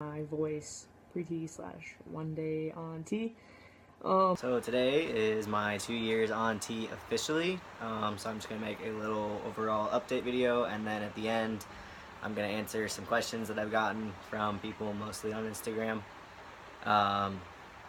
My voice pre-T slash 1 day on T. So today is my 2 years on T officially, so I'm just going to make a little overall update video, and then at the end I'm going to answer some questions that I've gotten from people mostly on Instagram.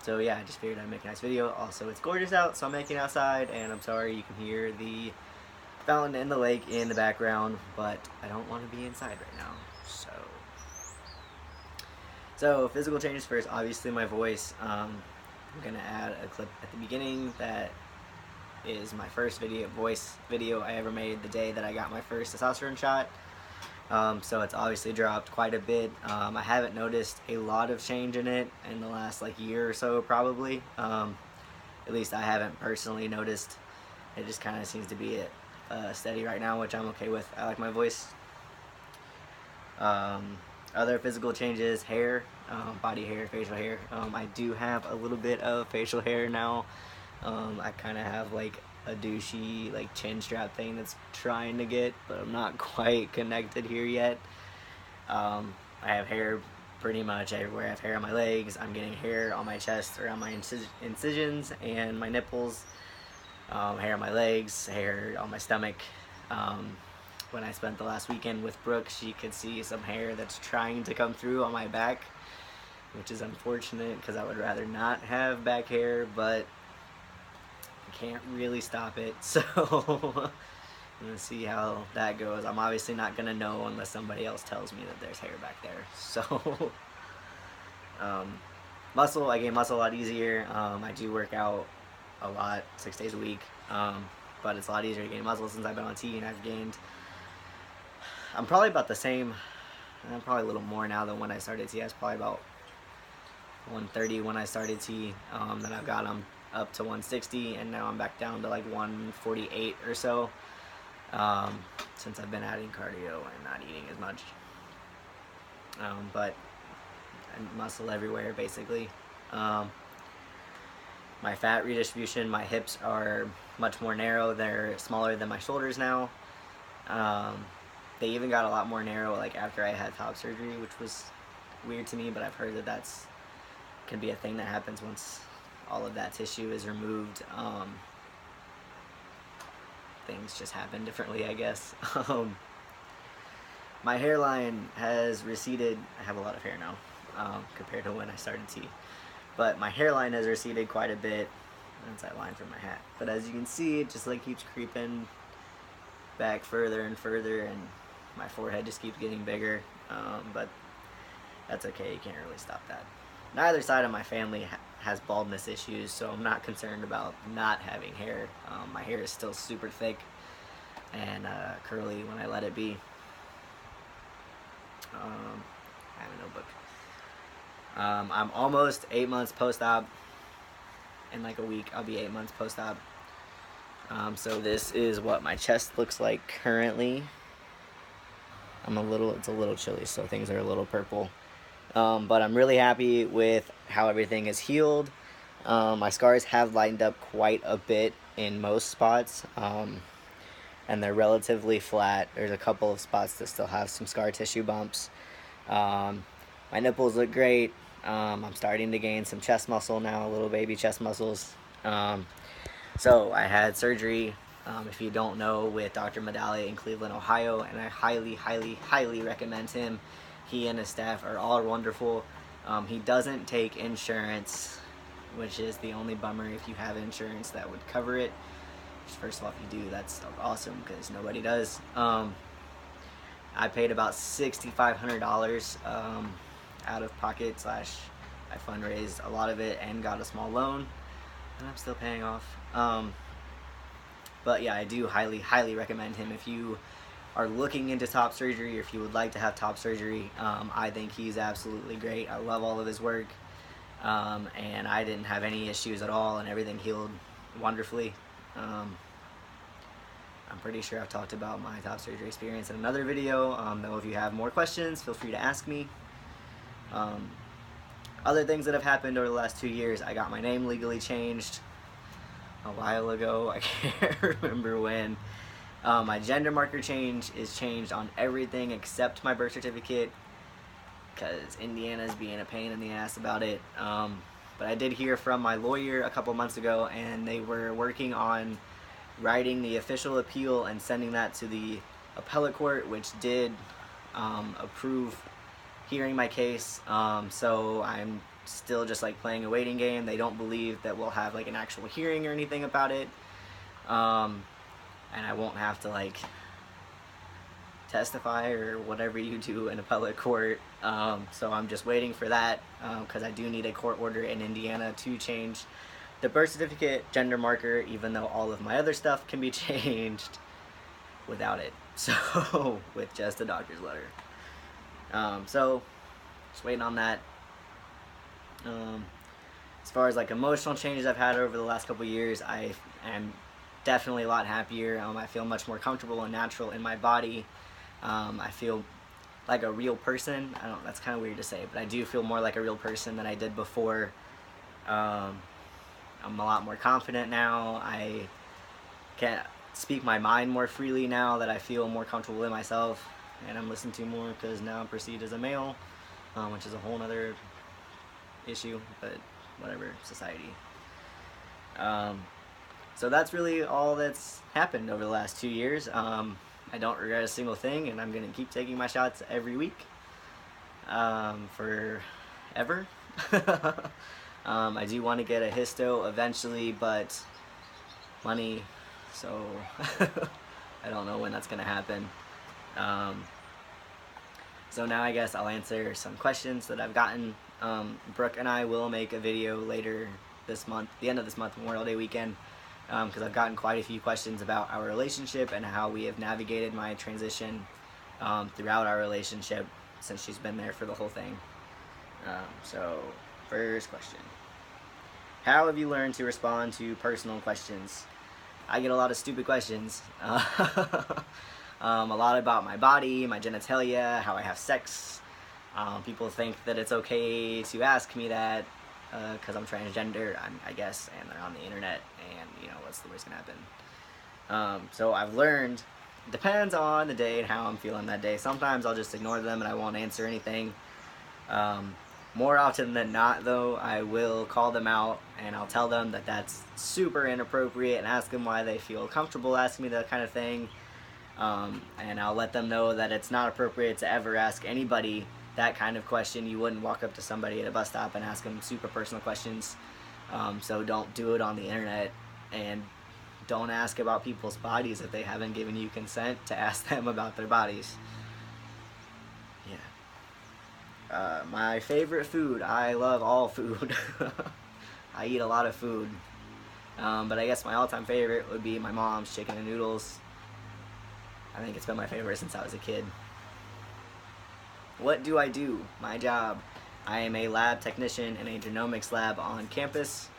So yeah, I just figured I'd make a nice video. Also, it's gorgeous out, so I'm making it outside, and I'm sorry you can hear the fountain and the lake in the background, but I don't want to be inside right now. So physical changes first, obviously my voice. I'm gonna add a clip at the beginning that is my first voice video I ever made the day that I got my first testosterone shot. So it's obviously dropped quite a bit. I haven't noticed a lot of change in it in the last year or so probably. At least I haven't personally noticed. It just kind of seems to be steady right now, which I'm okay with. I like my voice. Other physical changes, hair, body hair, facial hair. I do have a little bit of facial hair now. I kind of have a douchey chin strap thing that's trying to get, but I'm not quite connected here yet. I have hair pretty much everywhere. I have hair on my legs. I'm getting hair on my chest, around my incisions and my nipples. Hair on my legs, hair on my stomach. When I spent the last weekend with Brooke, she could see some hair that's trying to come through on my back, which is unfortunate because I would rather not have back hair, but I can't really stop it, so I'm gonna see how that goes. I'm obviously not gonna know unless somebody else tells me that there's hair back there. So muscle, I gain muscle a lot easier. I do work out a lot, 6 days a week, but it's a lot easier to gain muscle since I've been on T, and I'm probably about the same. I'm probably a little more now than when I started T. I was probably about 130 when I started T. Then I've got them up to 160, and now I'm back down to 148 or so, since I've been adding cardio and not eating as much. But muscle everywhere basically. My fat redistribution, my hips are much more narrow. They're smaller than my shoulders now. They even got a lot more narrow after I had top surgery, which was weird to me, but I've heard that can be a thing that happens once all of that tissue is removed. Things just happen differently, I guess. My hairline has receded. I have a lot of hair now compared to when I started T, but my hairline has receded quite a bit. That's that line from my hat. But as you can see, it just keeps creeping back further and further, and my forehead just keeps getting bigger, but that's okay. You can't really stop that. Neither side of my family has baldness issues, so I'm not concerned about not having hair. My hair is still super thick and curly when I let it be. I have a notebook. I'm almost 8 months post-op. In a week I'll be 8 months post-op. So this is what my chest looks like currently. It's a little chilly, so things are a little purple. But I'm really happy with how everything is healed. My scars have lightened up quite a bit in most spots, and they're relatively flat. There's a couple of spots that still have some scar tissue bumps. My nipples look great. I'm starting to gain some chest muscle now, little baby chest muscles. So I had surgery, if you don't know, with Dr. Medaglia in Cleveland, Ohio, and I highly, highly, highly recommend him. He and his staff are all wonderful. He doesn't take insurance, which is the only bummer. If you have insurance that would cover it, first of all, if you do, that's awesome because nobody does. I paid about $6,500 out of pocket / I fundraised a lot of it and got a small loan, and I'm still paying off. But yeah, I do highly, highly recommend him if you are looking into top surgery, or if you would like to have top surgery. I think he's absolutely great. I love all of his work, and I didn't have any issues at all, and everything healed wonderfully. I'm pretty sure I've talked about my top surgery experience in another video, though if you have more questions, feel free to ask me. Other things that have happened over the last 2 years, I got my name legally changed a while ago. I can't remember when. My gender marker change is changed on everything except my birth certificate. because Indiana's being a pain in the ass about it. But I did hear from my lawyer a couple months ago, and they were working on writing the official appeal and sending that to the appellate court, which did approve hearing my case. So I'm still just like playing a waiting game. They don't believe that we'll have like an actual hearing or anything about it, and I won't have to like testify or whatever you do in appellate court. So I'm just waiting for that, because I do need a court order in Indiana to change the birth certificate gender marker, even though all of my other stuff can be changed without it. So with just a doctor's letter. So just waiting on that. As far as like emotional changes I've had over the last couple years, I am definitely a lot happier. I feel much more comfortable and natural in my body. I feel like a real person. That's kind of weird to say, but I do feel more like a real person than I did before. I'm a lot more confident now. I can speak my mind more freely now that I feel more comfortable in myself, and I'm listened to more because now I'm perceived as a male, which is a whole other issue, but whatever, society. So that's really all that's happened over the last 2 years. I don't regret a single thing, and I'm going to keep taking my shots every week, forever. I do want to get a histo eventually, but money, so I don't know when that's going to happen. So now I guess I'll answer some questions that I've gotten. Brooke and I will make a video later this month, the end of this month, Memorial Day weekend, because I've gotten quite a few questions about our relationship and how we have navigated my transition throughout our relationship since she's been there for the whole thing. So first question: how have you learned to respond to personal questions? I get a lot of stupid questions. A lot about my body, my genitalia, how I have sex. People think that it's okay to ask me that because I'm transgender, I guess, and they're on the internet, and you know, what's the worst gonna happen? So I've learned, depends on the day and how I'm feeling that day. Sometimes I'll just ignore them and I won't answer anything. More often than not, though, I will call them out and I'll tell them that that's super inappropriate and ask them why they feel comfortable asking me that kind of thing. And I'll let them know that it's not appropriate to ever ask anybody that kind of question. You wouldn't walk up to somebody at a bus stop and ask them super personal questions. So don't do it on the internet, and don't ask about people's bodies if they haven't given you consent to ask them about their bodies. Yeah. My favorite food. I love all food. I eat a lot of food. But I guess my all-time favorite would be my mom's chicken and noodles. I think it's been my favorite since I was a kid. What do I do? My job. I am a lab technician in a genomics lab on campus.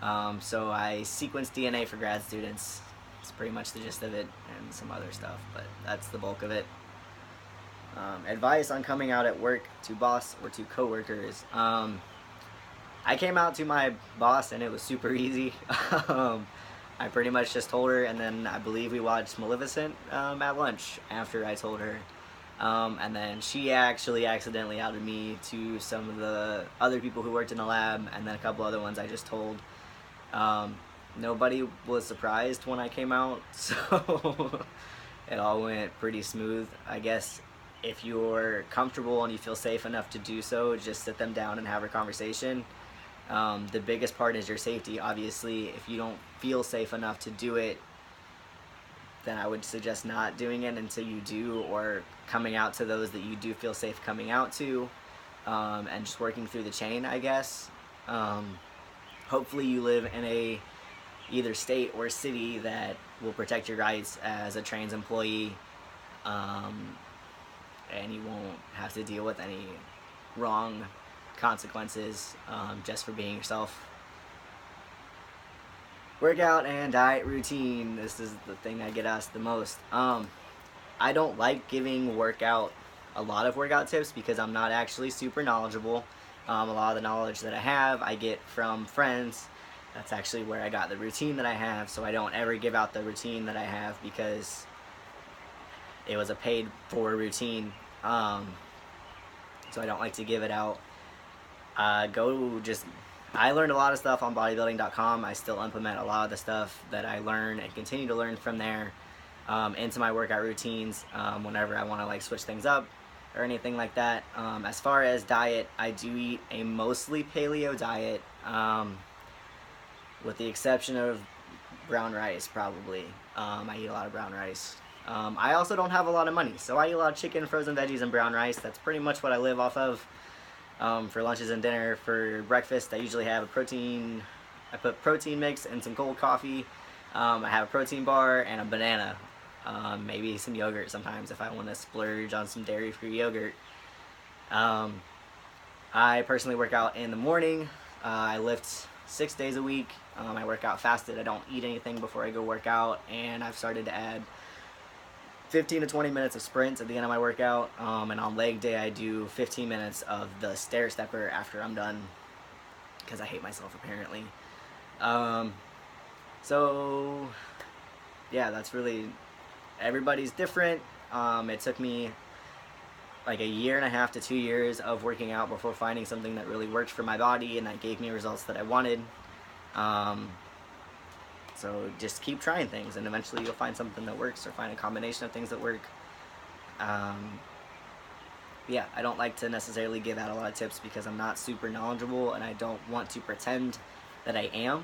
So I sequence DNA for grad students. It's pretty much the gist of it, and some other stuff, but that's the bulk of it. Advice on coming out at work to boss or to coworkers. I came out to my boss and it was super easy. I pretty much just told her, and then I believe we watched Maleficent at lunch after I told her. And then she actually accidentally outed me to some of the other people who worked in the lab, and then a couple other ones I just told. Nobody was surprised when I came out, so it all went pretty smooth. I guess if you're comfortable and you feel safe enough to do so, just sit them down and have a conversation. The biggest part is your safety, obviously. If you don't feel safe enough to do it, then I would suggest not doing it until you do, or coming out to those that you do feel safe coming out to, and just working through the chain, I guess. Hopefully you live in a either state or city that will protect your rights as a trans employee, and you won't have to deal with any wrong consequences just for being yourself. Workout and diet routine. This is the thing I get asked the most. I don't like giving a lot of workout tips because I'm not actually super knowledgeable. A lot of the knowledge that I have, I get from friends. That's actually where I got the routine that I have, so I don't ever give out the routine that I have because it was a paid for routine. so I don't like to give it out. I learned a lot of stuff on bodybuilding.com. I still implement a lot of the stuff that I learn and continue to learn from there into my workout routines whenever I want to like switch things up or anything like that. As far as diet, I do eat a mostly paleo diet, with the exception of brown rice, probably. I eat a lot of brown rice. I also don't have a lot of money, so I eat a lot of chicken, frozen veggies, and brown rice. That's pretty much what I live off of. For lunches and dinner. For breakfast, I usually have I put protein mix and some cold coffee. I have a protein bar and a banana. Maybe some yogurt sometimes if I want to splurge on some dairy-free yogurt. I personally work out in the morning. I lift 6 days a week. I work out fasted. I don't eat anything before I go work out, and I've started to add 15 to 20 minutes of sprints at the end of my workout, and on leg day I do 15 minutes of the stair stepper after I'm done, because I hate myself apparently. So yeah, that's really, everybody's different. It took me like 1.5 to 2 years of working out before finding something that really worked for my body and that gave me results that I wanted. So just keep trying things, and eventually you'll find something that works, or find a combination of things that work. Yeah, I don't like to necessarily give out a lot of tips because I'm not super knowledgeable, and I don't want to pretend that I am.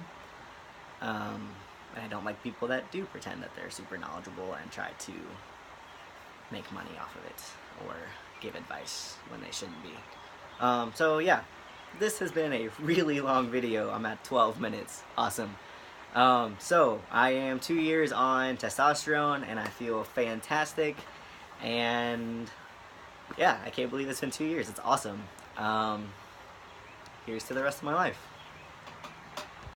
And I don't like people that do pretend that they're super knowledgeable and try to make money off of it, or give advice when they shouldn't be. So yeah, this has been a really long video. I'm at 12 minutes. Awesome. So I am 2 years on testosterone and I feel fantastic, and yeah, I can't believe it's been 2 years. It's awesome. Here's to the rest of my life.